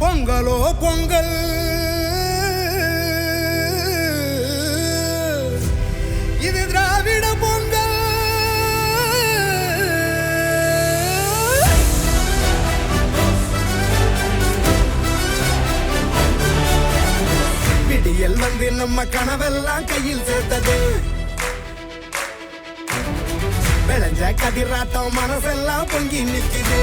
பொங்கலோ பொங்கல் இது திராவிட பொங்கல். விடியல் வந்து நம்ம கனவெல்லாம் கையில் சேர்த்தது. விளைஞ்ச கதிராட்டம் மனசெல்லாம் பொங்கி நிற்குது.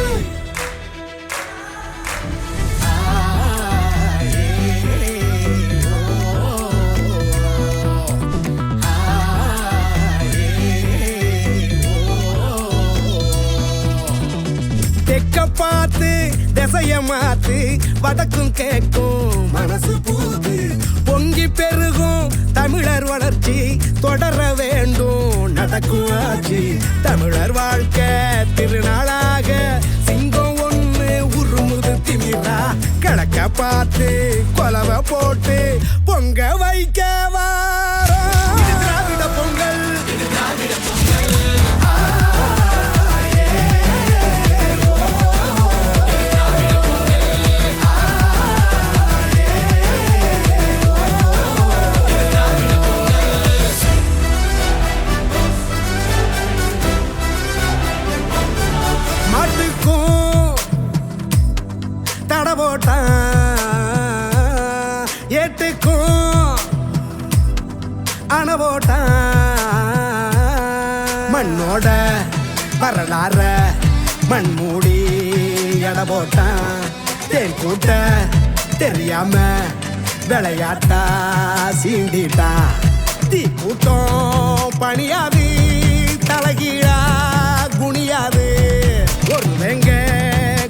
தெக்க பார்த்து திசைய மாத்து வடக்கும் கேட்கும் மனசு பூத்து பொங்கி பெருகும் தமிழர் வளர்ச்சி தொடர வேண்டும் நடக்கும் ஆட்சி. தமிழர் வாழ்க்கை திருநாளாக சிங்கம் ஒண்ணு உருமுது திமிரா கிழக்க பார்த்து கொலவை போட்டு பொங்க வைக்க வாரோம். இது திராவிட பொங்கல், இது திராவிட பொங்கல். ஏட்டுக்கும் அணவோட்டான் மண்ணோட வரலாற மண் மூடி எட போட்டான். தேன் கூட்ட தெரியாம விளையாட்டா சீண்டிட்டான். தீ கூட்டம் பணியாது தலகீழா குனியாது. ஒரு வெங்க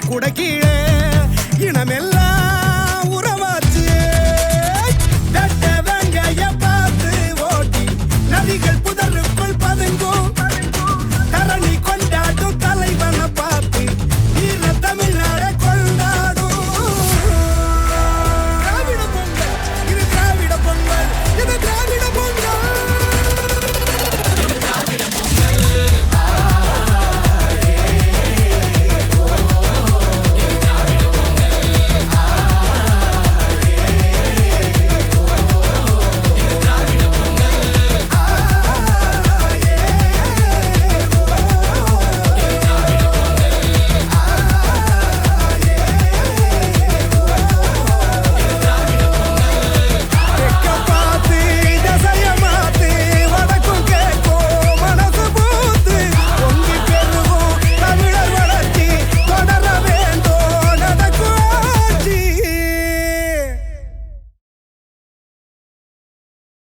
குடக்கீழே இனமெல்லாம்